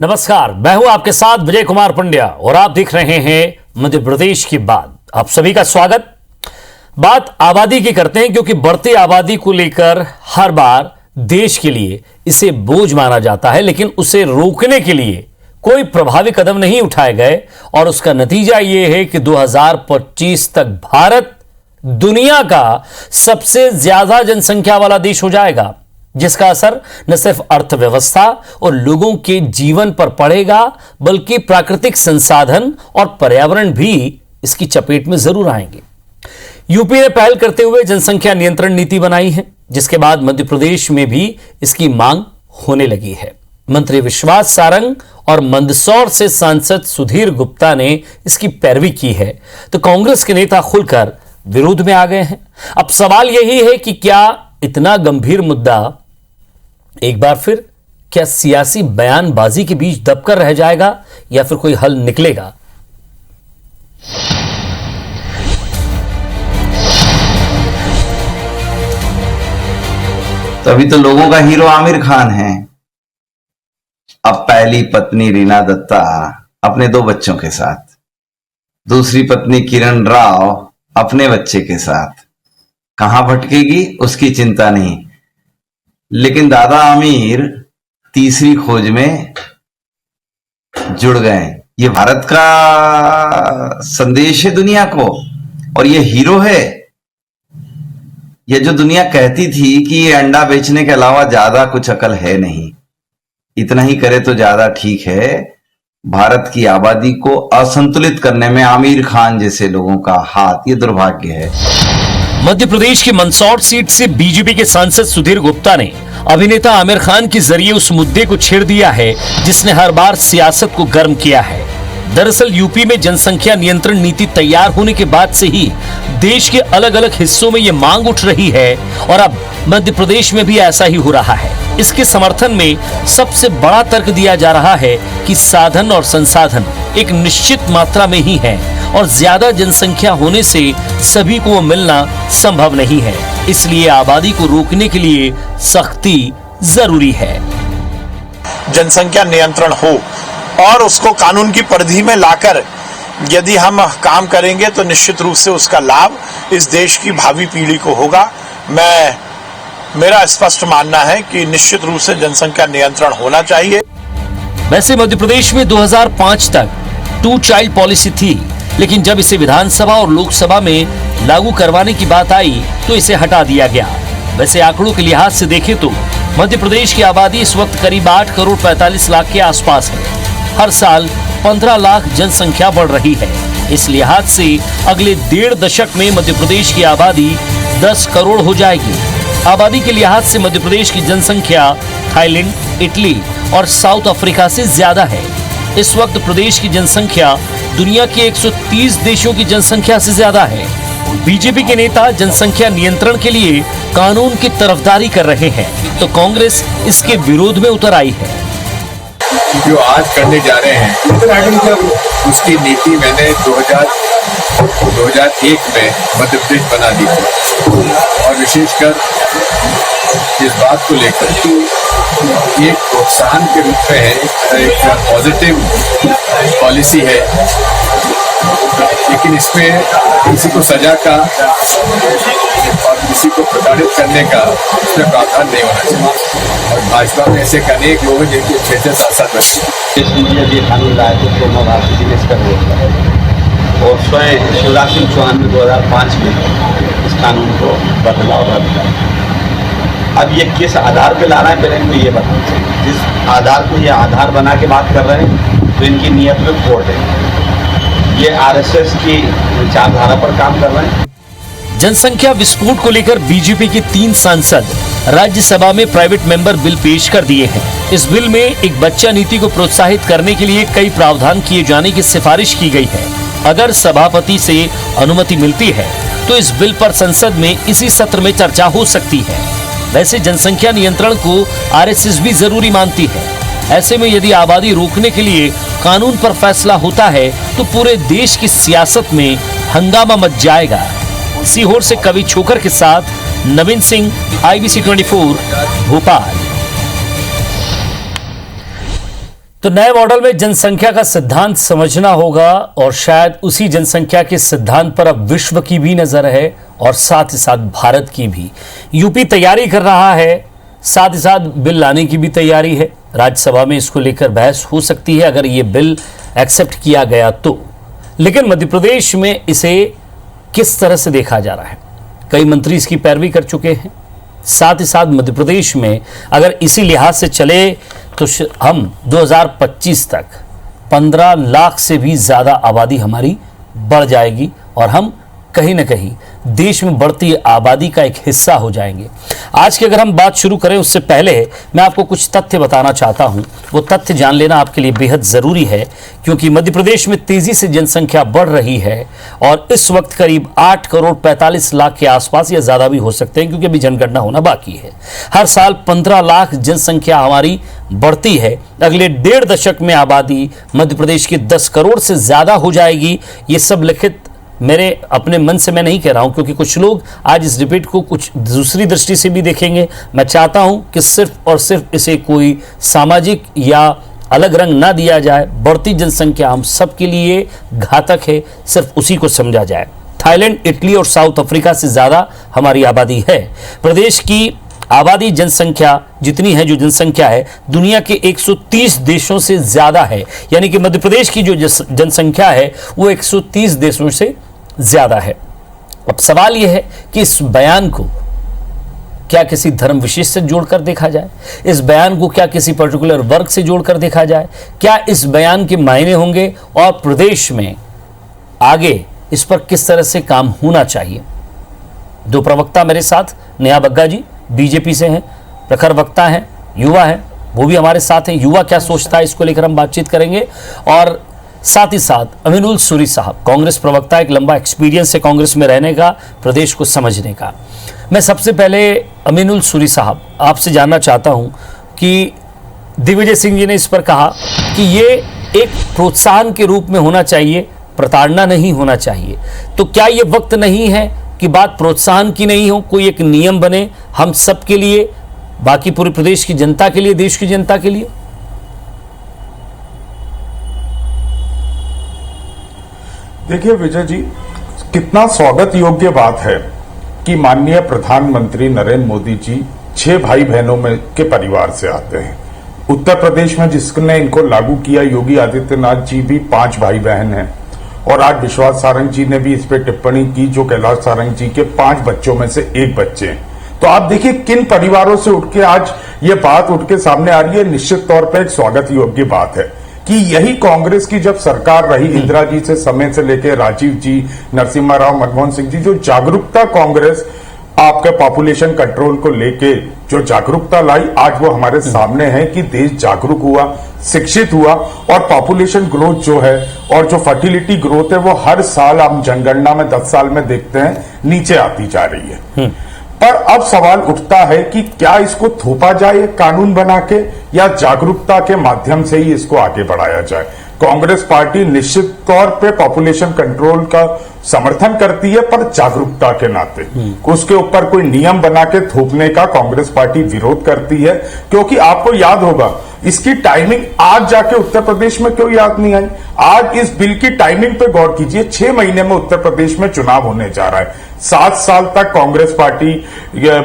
नमस्कार, मैं हूं आपके साथ विजय कुमार पंड्या और आप देख रहे हैं मध्य प्रदेश की बात। आप सभी का स्वागत। बात आबादी की करते हैं क्योंकि बढ़ती आबादी को लेकर हर बार देश के लिए इसे बोझ माना जाता है, लेकिन उसे रोकने के लिए कोई प्रभावी कदम नहीं उठाए गए और उसका नतीजा यह है कि 2025 तक भारत दुनिया का सबसे ज्यादा जनसंख्या वाला देश हो जाएगा, जिसका असर न सिर्फ अर्थव्यवस्था और लोगों के जीवन पर पड़ेगा बल्कि प्राकृतिक संसाधन और पर्यावरण भी इसकी चपेट में जरूर आएंगे। यूपी ने पहल करते हुए जनसंख्या नियंत्रण नीति बनाई है, जिसके बाद मध्य प्रदेश में भी इसकी मांग होने लगी है। मंत्री विश्वास सारंग और मंदसौर से सांसद सुधीर गुप्ता ने इसकी पैरवी की है, तो कांग्रेस के नेता खुलकर विरोध में आ गए हैं। अब सवाल यही है कि क्या इतना गंभीर मुद्दा एक बार फिर क्या सियासी बयानबाजी के बीच दबकर रह जाएगा या फिर कोई हल निकलेगा? तभी तो लोगों का हीरो आमिर खान है। अब पहली पत्नी रीना दत्ता अपने 2 बच्चों के साथ, दूसरी पत्नी किरण राव अपने बच्चे के साथ। कहां भटकेगी उसकी चिंता नहीं, लेकिन दादा आमिर तीसरी खोज में जुड़ गए। ये भारत का संदेश है दुनिया को, और ये हीरो है। ये जो दुनिया कहती थी कि ये अंडा बेचने के अलावा ज्यादा कुछ अकल है नहीं, इतना ही करे तो ज्यादा ठीक है। भारत की आबादी को असंतुलित करने में आमिर खान जैसे लोगों का हाथ, ये दुर्भाग्य है। मध्य प्रदेश की मंदसौर सीट से बीजेपी के सांसद सुधीर गुप्ता ने अभिनेता आमिर खान के जरिए उस मुद्दे को छेड़ दिया है जिसने हर बार सियासत को गर्म किया है। दरअसल यूपी में जनसंख्या नियंत्रण नीति तैयार होने के बाद से ही देश के अलग अलग हिस्सों में ये मांग उठ रही है और अब मध्य प्रदेश में भी ऐसा ही हो रहा है। इसके समर्थन में सबसे बड़ा तर्क दिया जा रहा है कि साधन और संसाधन एक निश्चित मात्रा में ही है और ज्यादा जनसंख्या होने से सभी को मिलना संभव नहीं है, इसलिए आबादी को रोकने के लिए सख्ती जरूरी है। जनसंख्या नियंत्रण हो और उसको कानून की परिधि में लाकर यदि हम काम करेंगे तो निश्चित रूप से उसका लाभ इस देश की भावी पीढ़ी को होगा। मेरा स्पष्ट मानना है कि निश्चित रूप से जनसंख्या नियंत्रण होना चाहिए। वैसे मध्य प्रदेश में 2005 तक 2 चाइल्ड पॉलिसी थी, लेकिन जब इसे विधानसभा और लोकसभा में लागू करवाने की बात आई तो इसे हटा दिया गया। वैसे आंकड़ों के लिहाज से देखें तो मध्य प्रदेश की आबादी इस वक्त करीब 8 करोड़ 45 लाख के आसपास है। हर साल 15 लाख जनसंख्या बढ़ रही है। इस लिहाज से अगले 1.5 दशक में मध्य प्रदेश की आबादी 10 करोड़ हो जाएगी। आबादी के लिहाज से मध्य प्रदेश की जनसंख्या थाईलैंड, इटली और साउथ अफ्रीका से ज्यादा है। इस वक्त प्रदेश की जनसंख्या दुनिया के 130 देशों की जनसंख्या से ज्यादा है। बीजेपी के नेता जनसंख्या नियंत्रण के लिए कानून की तरफदारी कर रहे हैं, तो कांग्रेस इसके विरोध में उतर आई है। जो आज करने जा रहे हैं उसकी नीति मैंने 2001 में मध्य प्रदेश बना दी थी, और विशेषकर इस बात को लेकर कि एक प्रोत्साहन के रूप में है, एक पॉजिटिव पॉलिसी है, लेकिन इसमें किसी को सजा का और किसी को प्रताड़ित करने का इसमें प्रावधान नहीं होना चाहिए। और भाजपा में ऐसे अनेक लोग हैं जिनके 6-6 सांसद बने। ये कानून लाए थे तो भारतीय दिवस का और स्वयं शिवराज सिंह चौहान ने 2005 में इस कानून को बदला और रद्द किया। अब ये किस आधार पे ला रहे हैं पहले इनको ये बताना चाहिए। जिस आधार को ये आधार बना के बात कर रहे हैं तो इनकी नीयत में खोट है। ये आरएसएस की विचारधारा पर काम कर रहे हैं। जनसंख्या विस्फोट को लेकर बीजेपी के 3 सांसद राज्यसभा में प्राइवेट मेंबर बिल पेश कर दिए हैं। इस बिल में एक बच्चा नीति को प्रोत्साहित करने के लिए कई प्रावधान किए जाने की सिफारिश की गई है। अगर सभापति से अनुमति मिलती है तो इस बिल पर संसद में इसी सत्र में चर्चा हो सकती है। वैसे जनसंख्या नियंत्रण को आरएसएस भी जरूरी मानती है। ऐसे में यदि आबादी रोकने के लिए कानून पर फैसला होता है तो पूरे देश की सियासत में हंगामा मच जाएगा। सीहोर से कवि छोकर के साथ नवीन सिंह, IBC 24 भोपाल। तो नए मॉडल में जनसंख्या का सिद्धांत समझना होगा और शायद उसी जनसंख्या के सिद्धांत पर अब विश्व की भी नजर है और साथ ही साथ भारत की भी। यूपी तैयारी कर रहा है, साथ ही साथ बिल लाने की भी तैयारी है। राज्यसभा में इसको लेकर बहस हो सकती है अगर ये बिल एक्सेप्ट किया गया तो। लेकिन मध्य प्रदेश में इसे किस तरह से देखा जा रहा है, कई मंत्री इसकी पैरवी कर चुके हैं। साथ ही साथ मध्य प्रदेश में अगर इसी लिहाज से चले तो हम 2025 तक 15 लाख से भी ज़्यादा आबादी हमारी बढ़ जाएगी और हम कहीं ना कहीं देश में बढ़ती आबादी का एक हिस्सा हो जाएंगे। आज की अगर हम बात शुरू करें उससे पहले मैं आपको कुछ तथ्य बताना चाहता हूं। वो तथ्य जान लेना आपके लिए बेहद ज़रूरी है क्योंकि मध्य प्रदेश में तेज़ी से जनसंख्या बढ़ रही है और इस वक्त करीब 8 करोड़ 45 लाख के आसपास या ज़्यादा भी हो सकते हैं क्योंकि अभी जनगणना होना बाकी है। हर साल 15 लाख जनसंख्या हमारी बढ़ती है। अगले 1.5 दशक में आबादी मध्य प्रदेश की 10 करोड़ से ज़्यादा हो जाएगी। ये सब लिखित मेरे अपने मन से मैं नहीं कह रहा हूं क्योंकि कुछ लोग आज इस डिबेट को कुछ दूसरी दृष्टि से भी देखेंगे। मैं चाहता हूं कि सिर्फ और सिर्फ इसे कोई सामाजिक या अलग रंग ना दिया जाए। बढ़ती जनसंख्या हम सबके लिए घातक है, सिर्फ उसी को समझा जाए। थाईलैंड, इटली और साउथ अफ्रीका से ज़्यादा हमारी आबादी है। प्रदेश की आबादी जनसंख्या जितनी है, जो जनसंख्या है दुनिया के 130 देशों से ज़्यादा है। यानी कि मध्य प्रदेश की जो जनसंख्या है वो 130 देशों से ज़्यादा है। अब सवाल यह है कि इस बयान को क्या किसी धर्म विशेष से जोड़कर देखा जाए, इस बयान को क्या किसी पर्टिकुलर वर्ग से जोड़कर देखा जाए, क्या इस बयान के मायने होंगे और प्रदेश में आगे इस पर किस तरह से काम होना चाहिए। दो प्रवक्ता मेरे साथ, नेहा बग्गा जी बीजेपी से हैं, प्रखर वक्ता हैं, युवा हैं, वो भी हमारे साथ हैं। युवा क्या सोचता है इसको लेकर हम बातचीत करेंगे। और साथ ही साथ अमीनुल सूरी साहब, कांग्रेस प्रवक्ता, एक लंबा एक्सपीरियंस है कांग्रेस में रहने का, प्रदेश को समझने का। मैं सबसे पहले अमीनुल सूरी साहब आपसे जानना चाहता हूं कि दिग्विजय सिंह जी ने इस पर कहा कि ये एक प्रोत्साहन के रूप में होना चाहिए, प्रताड़ना नहीं होना चाहिए। तो क्या ये वक्त नहीं है कि बात प्रोत्साहन की नहीं हो, कोई एक नियम बने हम सब के लिए, बाकी पूरे प्रदेश की जनता के लिए, देश की जनता के लिए? देखिए विजय जी, कितना स्वागत योग्य बात है कि माननीय प्रधानमंत्री नरेंद्र मोदी जी 6 भाई बहनों में के परिवार से आते हैं। उत्तर प्रदेश में जिसने इनको लागू किया योगी आदित्यनाथ जी भी 5 भाई बहन हैं और आज विश्वास सारंग जी ने भी इस पे टिप्पणी की जो कैलाश सारंग जी के 5 बच्चों में से 1 बच्चे हैं। तो आप देखिए किन परिवारों से उठ के आज ये बात उठ के सामने आ रही है। निश्चित तौर पर एक स्वागत योग्य बात है कि यही कांग्रेस की जब सरकार रही इंदिरा जी से समय से लेकर राजीव जी, नरसिम्हा राव, मनमोहन सिंह जी, जो जागरूकता कांग्रेस आपके पॉपुलेशन कंट्रोल को लेके जो जागरूकता लाई, आज वो हमारे सामने है कि देश जागरूक हुआ, शिक्षित हुआ और पॉपुलेशन ग्रोथ जो है और जो फर्टिलिटी ग्रोथ है वो हर साल हम जनगणना में 10 साल में देखते हैं नीचे आती जा रही है। पर अब सवाल उठता है कि क्या इसको थोपा जाए कानून बना के या जागरूकता के माध्यम से ही इसको आगे बढ़ाया जाए। कांग्रेस पार्टी निश्चित तौर पे पॉपुलेशन कंट्रोल का समर्थन करती है, पर जागरूकता के नाते उसके ऊपर कोई नियम बना के थोपने का कांग्रेस पार्टी विरोध करती है। क्योंकि आपको याद होगा इसकी टाइमिंग आज जाके उत्तर प्रदेश में क्यों याद नहीं आई। आज इस बिल की टाइमिंग पे गौर कीजिए, 6 महीने में उत्तर प्रदेश में चुनाव होने जा रहा है। 7 साल तक कांग्रेस पार्टी,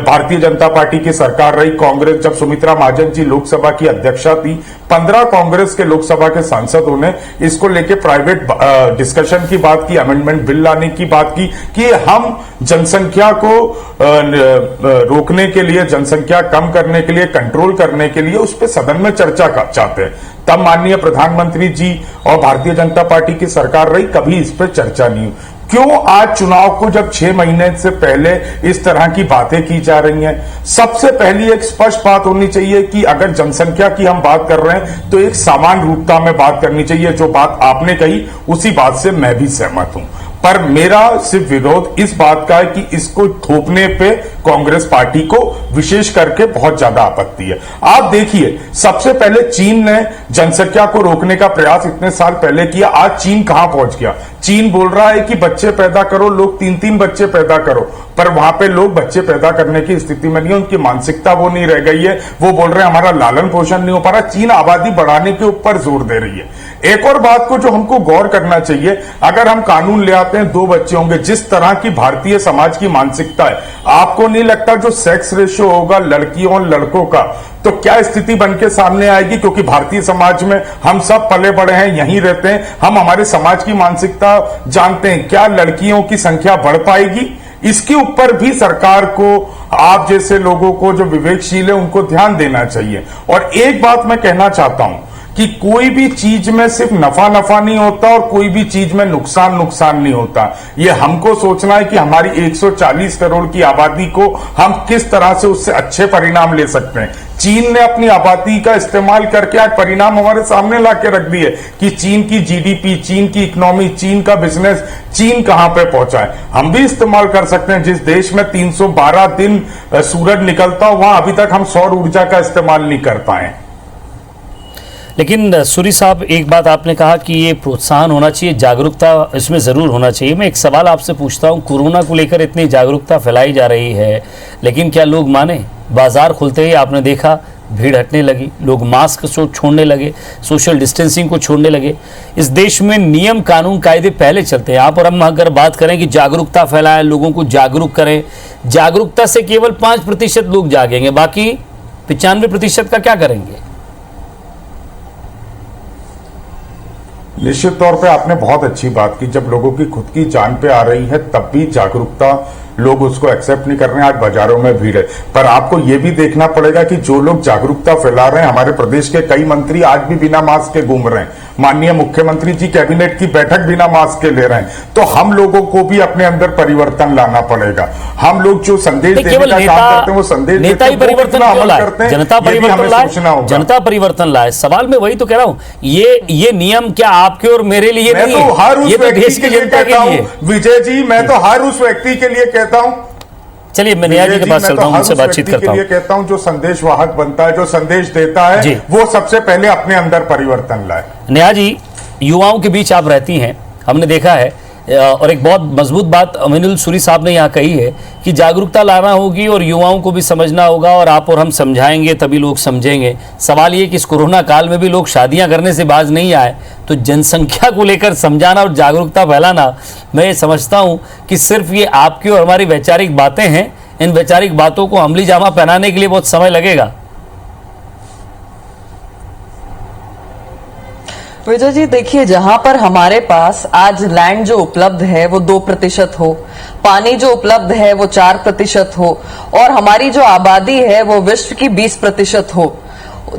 भारतीय जनता पार्टी की सरकार रही। कांग्रेस जब सुमित्रा महाजन जी लोकसभा की अध्यक्षा थी, 15 कांग्रेस के लोकसभा के सांसदों ने इसको लेके प्राइवेट डिस्कशन की बात की, अमेंडमेंट बिल लाने की बात की कि हम जनसंख्या को रोकने के लिए, जनसंख्या कम करने के लिए, कंट्रोल करने के लिए उस पर सदन में चर्चा चाहते हैं। तब माननीय प्रधानमंत्री जी और भारतीय जनता पार्टी की सरकार रही, कभी इस पर चर्चा नहीं हुई। क्यों आज चुनाव को जब 6 महीने से पहले इस तरह की बातें की जा रही हैं? सबसे पहली एक स्पष्ट बात होनी चाहिए कि अगर जनसंख्या की हम बात कर रहे हैं तो एक समान रूपता में बात करनी चाहिए। जो बात आपने कही उसी बात से मैं भी सहमत हूं, पर मेरा सिर्फ विरोध इस बात का है कि इसको थोपने पे कांग्रेस पार्टी को विशेष करके बहुत ज्यादा आपत्ति है। आप देखिए, सबसे पहले चीन ने जनसंख्या को रोकने का प्रयास इतने साल पहले किया। आज चीन कहां पहुंच गया? चीन बोल रहा है कि बच्चे पैदा करो, लोग 3-3 बच्चे पैदा करो, पर वहां पे लोग बच्चे पैदा करने की स्थिति में नहीं है, उनकी मानसिकता वो नहीं रह गई है। वो बोल रहे हैं हमारा लालन पोषण नहीं हो पा रहा। चीन आबादी बढ़ाने के ऊपर जोर दे रही है। एक और बात को जो हमको गौर करना चाहिए, अगर हम कानून ले आते हैं 2 बच्चे होंगे, जिस तरह की भारतीय समाज की मानसिकता है, आपको नहीं लगता जो सेक्स रेशियो होगा लड़कियों और लड़कों का, तो क्या स्थिति बन के सामने आएगी? क्योंकि भारतीय समाज में हम सब पले बड़े हैं, यहीं रहते हैं, हम हमारे समाज की मानसिकता जानते हैं। क्या लड़कियों की संख्या बढ़ पाएगी? इसके ऊपर भी सरकार को, आप जैसे लोगों को जो विवेकशील है, उनको ध्यान देना चाहिए। और एक बात मैं कहना चाहता हूं कि कोई भी चीज में सिर्फ नफा नफा नहीं होता और कोई भी चीज में नुकसान नुकसान नहीं होता। ये हमको सोचना है कि हमारी 140 करोड़ की आबादी को हम किस तरह से उससे अच्छे परिणाम ले सकते हैं। चीन ने अपनी आबादी का इस्तेमाल करके आज परिणाम हमारे सामने ला के रख दिए कि चीन की जीडीपी, चीन की इकोनॉमी, चीन का बिजनेस, चीन कहां पे पहुंचा है। हम भी इस्तेमाल कर सकते हैं। जिस देश में 312 दिन सूरज निकलता हो, वहां अभी तक हम सौर ऊर्जा का इस्तेमाल नहीं कर पाए। लेकिन सूरी साहब, एक बात आपने कहा कि ये प्रोत्साहन होना चाहिए, जागरूकता इसमें ज़रूर होना चाहिए। मैं एक सवाल आपसे पूछता हूँ, कोरोना को लेकर इतनी जागरूकता फैलाई जा रही है, लेकिन क्या लोग माने? बाजार खुलते ही आपने देखा भीड़ हटने लगी, लोग मास्क छोड़ने लगे, सोशल डिस्टेंसिंग को छोड़ने लगे। इस देश में नियम कानून कायदे पहले चलते हैं। यहाँ पर हम अगर बात करें कि जागरूकता फैलाएं, लोगों को जागरूक करें, जागरूकता से केवल 5% लोग जागेंगे, बाकी 95% का क्या करेंगे? निश्चित तौर पे आपने बहुत अच्छी बात की। जब लोगों की खुद की जान पे आ रही है तब भी जागरूकता, लोग उसको एक्सेप्ट नहीं कर रहे हैं। आज बाजारों में भीड़ है, पर आपको यह भी देखना पड़ेगा कि जो लोग जागरूकता फैला रहे हैं, हमारे प्रदेश के कई मंत्री आज भी बिना मास्क के घूम रहे हैं। माननीय मुख्यमंत्री जी कैबिनेट की बैठक बिना मास्क के ले रहे हैं। तो हम लोगों को भी अपने अंदर परिवर्तन लाना पड़ेगा। हम लोग जो संदेश देने का काम करते हैं, वो संदेश नेता ही परिवर्तन क्यों लाए? जनता परिवर्तन लाए, जनता परिवर्तन लाए। सवाल मैं वही तो कह रहा हूं, ये नियम क्या आपके और मेरे लिए नहीं है, ये तो देश की जनता के लिए। विजय जी, मैं तो हर उस व्यक्ति के लिए कहता हूं। चलिए, मैं नेहा जी के पास चलता हूं, उनसे बातचीत करता हूं। कहता हूं जो संदेश वाहक बनता है, जो संदेश देता है, वो सबसे पहले अपने अंदर परिवर्तन लाए। नेहा जी, युवाओं के बीच आप रहती हैं, हमने देखा है, और एक बहुत मजबूत बात अमीनुल सूरी साहब ने यहाँ कही है कि जागरूकता लाना होगी और युवाओं को भी समझना होगा, और आप और हम समझाएंगे तभी लोग समझेंगे। सवाल ये कि इस कोरोना काल में भी लोग शादियां करने से बाज नहीं आए, तो जनसंख्या को लेकर समझाना और जागरूकता फैलाना, मैं समझता हूं कि सिर्फ ये आपकी और हमारी वैचारिक बातें हैं। इन वैचारिक बातों को अमली जामा पहनाने के लिए बहुत समय लगेगा। विजय जी, देखिए, जहां पर हमारे पास आज लैंड जो उपलब्ध है वो 2% हो, पानी जो उपलब्ध है वो 4% हो, और हमारी जो आबादी है वो विश्व की 20% हो,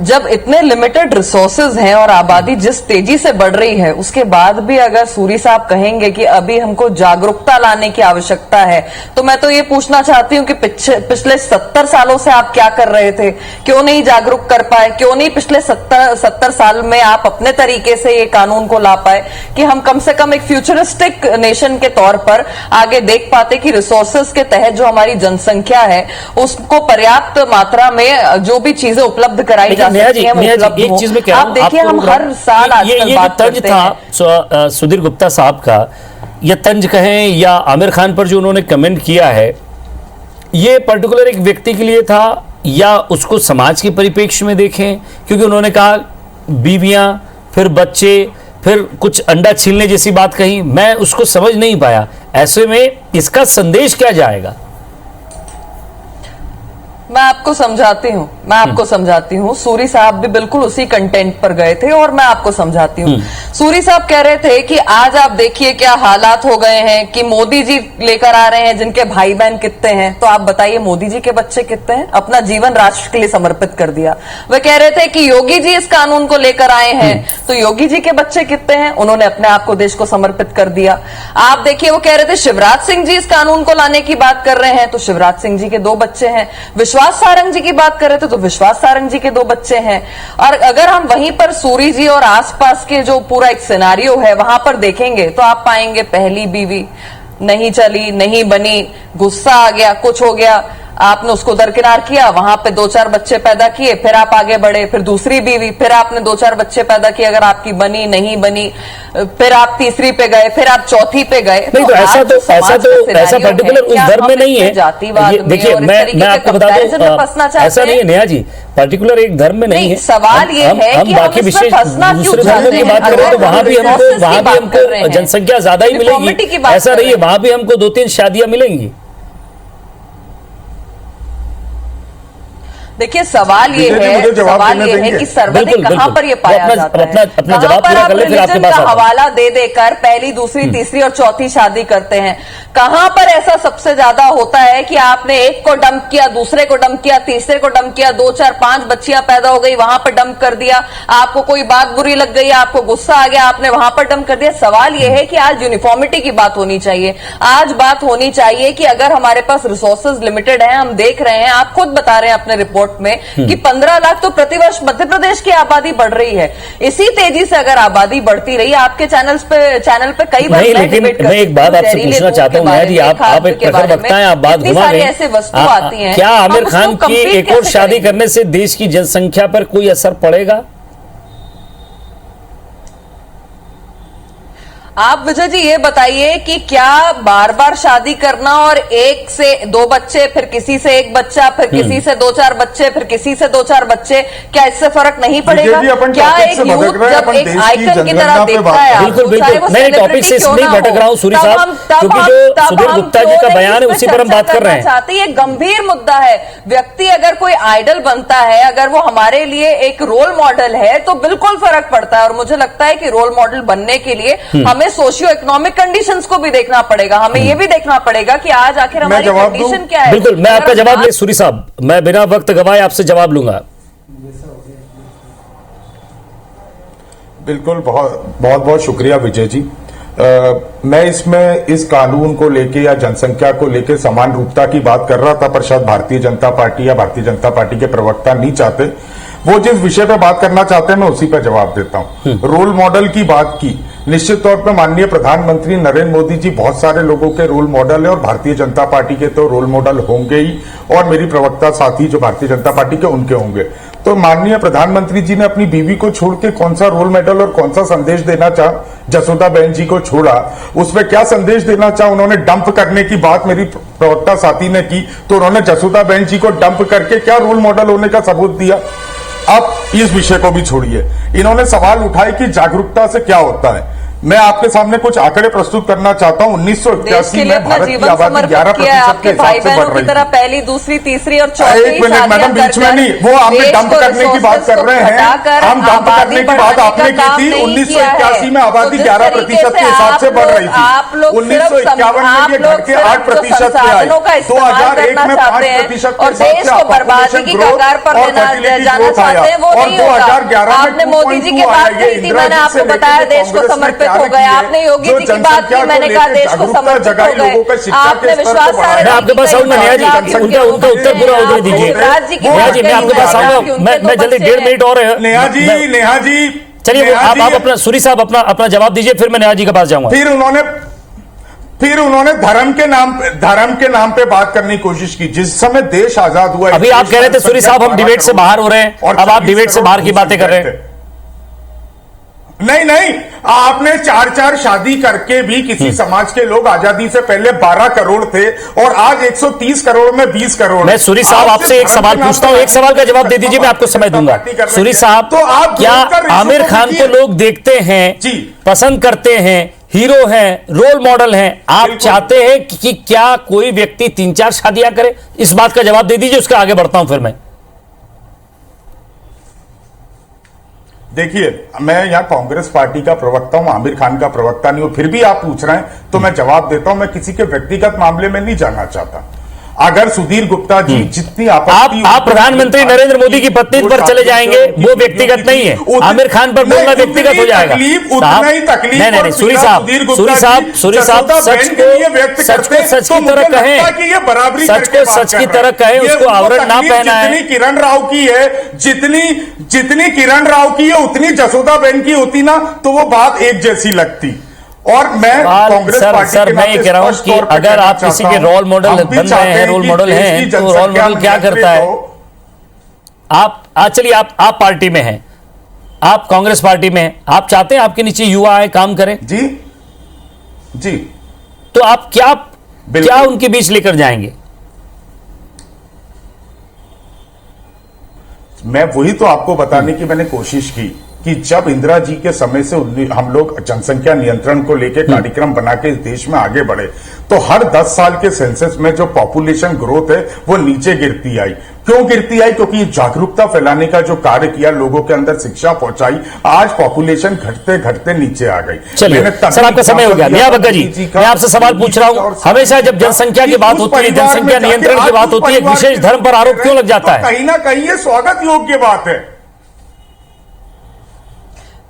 जब इतने लिमिटेड रिसोर्सेज हैं और आबादी जिस तेजी से बढ़ रही है, उसके बाद भी अगर सूरी साहब कहेंगे कि अभी हमको जागरूकता लाने की आवश्यकता है, तो मैं तो ये पूछना चाहती हूँ कि पिछले 70 सालों से आप क्या कर रहे थे? क्यों नहीं जागरूक कर पाए? क्यों नहीं पिछले 70 साल में आप अपने तरीके से ये कानून को ला पाए कि हम कम से कम एक फ्यूचरिस्टिक नेशन के तौर पर आगे देख पाते कि रिसोर्सेज के तहत जो हमारी जनसंख्या है उसको पर्याप्त मात्रा में जो भी चीजें उपलब्ध कराई एक चीज में कह रहा हूं, आप देखिए, हम हर साल आजकल बात करते हैं। था सुधीर गुप्ता साहब का, ये तंज कहें या आमिर खान पर जो उन्होंने कमेंट किया है, ये पर्टिकुलर एक व्यक्ति के लिए था या उसको समाज के परिप्रेक्ष्य में देखें? क्योंकि उन्होंने कहा बीवियां, फिर बच्चे, फिर कुछ अंडा छीलने जैसी बात कही, मैं उसको समझ नहीं पाया। ऐसे में इसका संदेश क्या जाएगा? मैं आपको समझाती हूँ। सूरी साहब भी बिल्कुल उसी कंटेंट पर गए थे और मैं आपको समझाती हूँ। सूरी साहब कह रहे थे कि आज आप देखिए क्या हालात हो गए हैं कि मोदी जी लेकर आ रहे हैं जिनके भाई बहन कितने हैं। तो आप बताइए, मोदी जी के बच्चे कितने हैं? अपना जीवन राष्ट्र के लिए समर्पित कर दिया। वे कह रहे थे कि योगी जी इस कानून को लेकर आए हैं, तो योगी जी के बच्चे कितने हैं? उन्होंने अपने आप को देश को समर्पित कर दिया। आप देखिए, वो कह रहे थे शिवराज सिंह जी इस कानून को लाने की बात कर रहे हैं, तो शिवराज सिंह जी के 2 बच्चे हैं। विश्वास सारंग जी की बात कर रहे थे, तो विश्वास सारंग जी के 2 बच्चे हैं। और अगर हम वहीं पर सूरी जी और आसपास के जो पूरा एक सिनारियो है वहां पर देखेंगे, तो आप पाएंगे पहली बीवी नहीं चली, नहीं बनी, गुस्सा आ गया, कुछ हो गया। आपने उसको दरकिनार किया, वहां पे 2-4 बच्चे पैदा किए, फिर आप आगे बढ़े, फिर दूसरी बीवी, फिर आपने 2-4 बच्चे पैदा किए, अगर आपकी बनी नहीं बनी, फिर आप तीसरी पे गए, फिर आप चौथी पे गए। नहीं तो ऐसा पर्टिकुलर उस धर्म में नहीं है। जातिवाद में देखिए, मैं आपको बता दूं, ऐसा नहीं है नेहा जी, पर्टिकुलर एक धर्म में नहीं है। सवाल ये है कि बाकी विशेष दूसरे धर्मों की बात करें तो वहां भी हमको जनसंख्या ज्यादा ही मिलेगी, ऐसा नहीं है, वहां भी हमको 2-3 शादियां मिलेंगी। देखिए सवाल ये है कि सर्वाधिक कहां पर ये पाया जाता है, अपना जवाब पूरा कर ले, फिर आपके पास हवाला दे देकर पहली, दूसरी, तीसरी और चौथी शादी करते हैं। कहां पर ऐसा सबसे ज्यादा होता है कि आपने एक को डंप किया, दूसरे को डंप किया, तीसरे को डंप किया, 2, 4, 5 बच्चियां पैदा हो गई, वहां पर डंप कर दिया, आपको कोई बात बुरी लग गई, आपको गुस्सा आ गया, आपने वहां पर डंप कर दिया। सवाल यह है कि आज यूनिफॉर्मिटी की बात होनी चाहिए, आज बात होनी चाहिए कि अगर हमारे पास रिसोर्सेज लिमिटेड है, हम देख रहे हैं, आप खुद बता रहे हैं अपने रिपोर्ट में कि 15 लाख तो प्रतिवर्ष मध्य प्रदेश की आबादी बढ़ रही है। इसी तेजी से अगर आबादी बढ़ती रही, आपके चैनल पे कई बार लेकिन मैं एक बात आपसे पूछना चाहता हूं जी, आप एक प्रखर वक्ता हैं, आप बात घुमा रहे हैं, ऐसे वस्तु आती हैं, क्या आमिर खान की एक और शादी करने से देश की जनसंख्या पर कोई असर पड़ेगा? आप विजय जी ये बताइए कि क्या बार बार शादी करना और 1 से 2 बच्चे, फिर किसी से 1 बच्चा, फिर किसी से 2-4 बच्चे, फिर किसी से 2-4 बच्चे, क्या इससे फर्क नहीं पड़ेगा? क्या एक यूथ जब एक आइकन की तरह देखता है, बिल्कुल मैं टॉपिक से नहीं भटक रहा हूं सूरी साहब, क्योंकि जो सुधीर गुप्ता जी का बयान है उसी पर हम बात कर रहे हैं। ये गंभीर मुद्दा है। व्यक्ति अगर कोई आइडल बनता है, अगर वो हमारे लिए एक रोल मॉडल है, तो बिल्कुल फर्क पड़ता है। और मुझे लगता है कि रोल मॉडल बनने के लिए हमें सोशियो इकोनॉमिक कंडीशंस को भी देखना पड़ेगा, हमें यह भी देखना पड़ेगा कि आज आखिर हमारी कंडीशन क्या है। बिल्कुल, मैं आपका जवाब ले सूरी साहब, मैं बिना वक्त गवाए आपसे जवाब लूंगा। बिल्कुल, बहुत शुक्रिया विजय जी। मैं इसमें इस कानून को लेके या जनसंख्या को लेके समान रूपता की बात कर रहा था, पर शायद भारतीय जनता पार्टी या भारतीय जनता पार्टी के प्रवक्ता नहीं चाहते। वो जिस विषय पे बात करना चाहते हैं मैं उसी पर जवाब देता हूं। रोल मॉडल की बात की, निश्चित तौर पे माननीय प्रधानमंत्री नरेंद्र मोदी जी बहुत सारे लोगों के रोल मॉडल है और भारतीय जनता पार्टी के तो रोल मॉडल होंगे ही, और मेरी प्रवक्ता साथी जो भारतीय जनता पार्टी के उनके होंगे। तो माननीय प्रधानमंत्री जी ने अपनी बीवी को छोड़ के कौन सा रोल मॉडल और कौन सा संदेश देना चाहा, जसोदा बहन जी को छोड़ा, उसमें क्या संदेश देना चाहा? उन्होंने डंप करने की बात मेरी प्रवक्ता साथी ने की, तो उन्होंने जसोदा बहन जी को डंप करके क्या रोल मॉडल होने का सबूत दिया? अब इस विषय को भी छोड़िए, इन्होंने सवाल उठाए कि जागरूकता से क्या होता है। मैं आपके सामने कुछ आंकड़े प्रस्तुत करना चाहता हूँ। 1981 में भारत की आबादी 11% के हिसाब से बढ़ रही है। पहली, दूसरी, तीसरी और चौथी, एक मिनट मैडम, बीच में नहीं, वो आपने डंप करने की बात कर रहे हैं, हम डंप करने की बात आपने की थी। 1981 में आबादी 11% के हिसाब से बढ़ रही थी, 1951 में ये घट के 8% पे आई, 2001 में 5% के हिसाब से पॉपुलेशन ग्रोथ और फर्टिलिटी ग्रोथ आया, और 2011 में मोदी जी की बात की थी, मैंने आपको बताया देश को समर्पित हो गया। आपने योगी जी की बात की, मैंने कहा देश को समर्पित हो गए। आपने विश्वास, मैं आपके पास आऊंगा नेहा जी, उनका उत्तर पूरा होने दीजिए। नेहा जी मैं आपके पास आऊंगा, मैं जल्दी 1.5 मिनट और है। नेहा जी चलिए, आप अपना सूरी साहब अपना जवाब दीजिए, फिर मैं नेहा जी के पास जाऊंगा। फिर उन्होंने धर्म के नाम पे बात करने की कोशिश की। जिस समय देश आजाद हुआ, अभी आप कह रहे थे सूरी साहब हम डिबेट से बाहर हो रहे हैं, अब आप डिबेट से बाहर की बातें कर रहे हैं। नहीं, आपने 4 शादी करके भी किसी समाज के लोग आजादी से पहले 12 करोड़ थे और आज 130 करोड़ में 20 करोड़। मैं सूरी साहब आपसे एक सवाल पूछता हूं, एक सवाल का जवाब दे दीजिए, मैं आपको समय दूंगा। सूरी साहब, तो आप क्या आमिर खान को लोग देखते हैं जी, पसंद करते हैं, हीरो हैं, रोल मॉडल हैं, आप चाहते हैं कि क्या कोई व्यक्ति 3-4 शादियां करे? इस बात का जवाब दे दीजिए, उसका आगे बढ़ता हूं फिर मैं। देखिए, मैं यहाँ कांग्रेस पार्टी का प्रवक्ता हूं, आमिर खान का प्रवक्ता नहीं हूं, फिर भी आप पूछ रहे हैं तो मैं जवाब देता हूं। मैं किसी के व्यक्तिगत मामले में नहीं जाना चाहता। अगर सुधीर गुप्ता जी जितनी आपत्ति, आप प्रधानमंत्री नरेंद्र मोदी की पत्नी पर चले जाएंगे, वो व्यक्तिगत नहीं है। आमिर खान पर बोलना व्यक्तिगत हो जाएगा। नहीं, सूरी साहब सच को सच की तरह कहें, सच को सच की तरह कहें, उसको आवरण ना पहना है। जितनी किरण राव की है, जितनी किरण राव की है उतनी जसोदा बहन की होती ना, तो वो बात एक जैसी लगती। और मैं कांग्रेस सर पार्टी सर के मैं ये नाते कह रहा हूं स्पष्ट कि तौर पे अगर कहना आप किसी चाहता के हूं, रोल मॉडल हम भी बन रहे चाहते हैं, रोल कि मॉडल देश की हैं, तो रोल जनसंख्या मॉडल क्या नियंत्रित करता है? हो। आप चलिए आप पार्टी में हैं, आप कांग्रेस पार्टी में हैं, आप चाहते हैं आपके नीचे युवा आए, काम करें, जी जी तो आप क्या बिल्कुल। उनके बीच लेकर जाएंगे? मैं वही तो आपको बताने की मैंने कोशिश की कि जब इंदिरा जी के समय से हम लोग जनसंख्या नियंत्रण को लेकर कार्यक्रम बना के इस देश में आगे बढ़े, तो हर 10 साल के सेंसस में जो पॉपुलेशन ग्रोथ है वो नीचे गिरती आई। क्यों गिरती आई? क्योंकि ये जागरूकता फैलाने का जो कार्य किया, लोगों के अंदर शिक्षा पहुंचाई, आज पॉपुलेशन घटते घटते नीचे आ गई। चलिए सर, आपका समय हो गया। मियां बग्गा जी, मैं आपसे सवाल पूछ रहा हूं, हमेशा जब जनसंख्या की बात होती है, जनसंख्या नियंत्रण की बात होती है, एक विशेष धर्म पर आरोप क्यों लग जाता है? कहीं ना कहीं ये स्वागत योग्य बात है।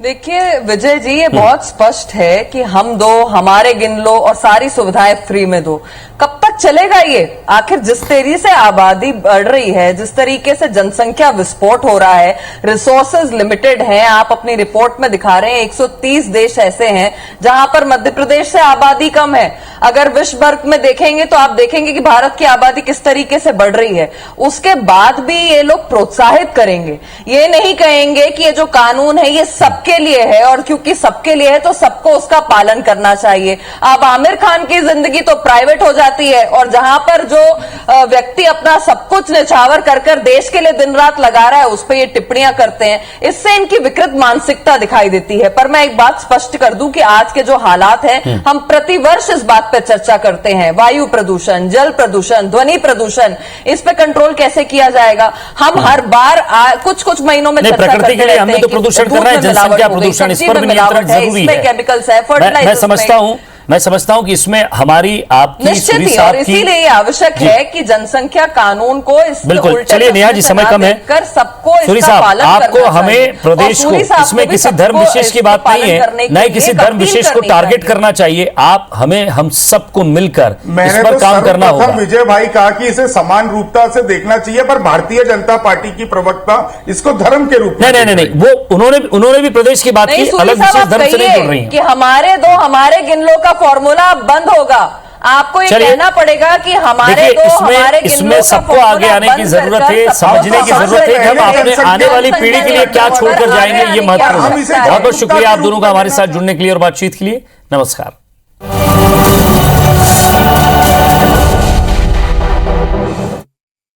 देखिए विजय जी, ये बहुत स्पष्ट है कि हम दो, हमारे गिन लो और सारी सुविधाएं फ्री में दो। कब तक चलेगा ये? आखिर जिस तेजी से आबादी बढ़ रही है, जिस तरीके से जनसंख्या विस्फोट हो रहा है, रिसोर्सेज लिमिटेड हैं, आप अपनी रिपोर्ट में दिखा रहे हैं 130 देश ऐसे हैं जहां पर मध्य प्रदेश से आबादी कम है। अगर विश्व भर में देखेंगे तो आप देखेंगे कि भारत की आबादी किस तरीके से बढ़ रही है। उसके बाद भी ये लोग प्रोत्साहित करेंगे, ये नहीं कहेंगे कि ये जो कानून है ये सबके लिए है, और क्योंकि सबके लिए है तो सबको उसका पालन करना चाहिए। अब आमिर खान की जिंदगी तो प्राइवेट हो जाती है, और जहां पर जो व्यक्ति अपना सब कुछ निछावर कर कर देश के लिए दिन रात लगा रहा है, उस पर ये टिप्पणियां करते हैं। इससे इनकी विकृत मानसिकता दिखाई देती है। पर मैं एक बात स्पष्ट कर दूं कि आज के जो हालात हैं, हम प्रतिवर्ष इस बात पर चर्चा करते हैं, वायु प्रदूषण, जल प्रदूषण, ध्वनि प्रदूषण, इस पे कंट्रोल कैसे किया जाएगा। हम हर बार कुछ कुछ महीनों में चर्चा प्रकृति के लिए हमें तो प्रदूषण करना है, जनसंख्या प्रदूषण, इस पर भी नियंत्रण जरूरी है। केमिकल्स है, फर्टिलाइजर, मैं समझता हूं कि इसमें हमारी आपकी निश्चित ही, और इसीलिए ये आवश्यक है कि जनसंख्या कानून को इस बिल्कुल। चलिए नेहा जी, समय कम है, कर सबको सूरी इसका साहब, पालन आपको करना हमें चाहिए। प्रदेश को, इसमें किसी धर्म विशेष की बात नहीं है, न ही किसी धर्म विशेष को टारगेट करना चाहिए। आप हमें, हम सबको मिलकर इस पर काम करना होगा। विजय भाई कहा कि इसे समान रूपता से देखना चाहिए, पर भारतीय जनता पार्टी की प्रवक्ता इसको धर्म के रूप में नहीं, वो उन्होंने भी प्रदेश की बात की, अलग विशेष धर्म से नहीं जुड़ रही हैं कि हमारे दो, हमारे गिन लो का फॉर्मूला बंद होगा। आपको ये कहना पड़ेगा कि हमारे दो, हमारे गिन लो इसमें सबको आगे आने की जरूरत है, समझने की जरूरत है कि हम अपने आने वाली पीढ़ी के लिए क्या छोड़कर जाएंगे, ये महत्वपूर्ण है। बहुत बहुत शुक्रिया आप दोनों का हमारे साथ जुड़ने के लिए और बातचीत के लिए। नमस्कार।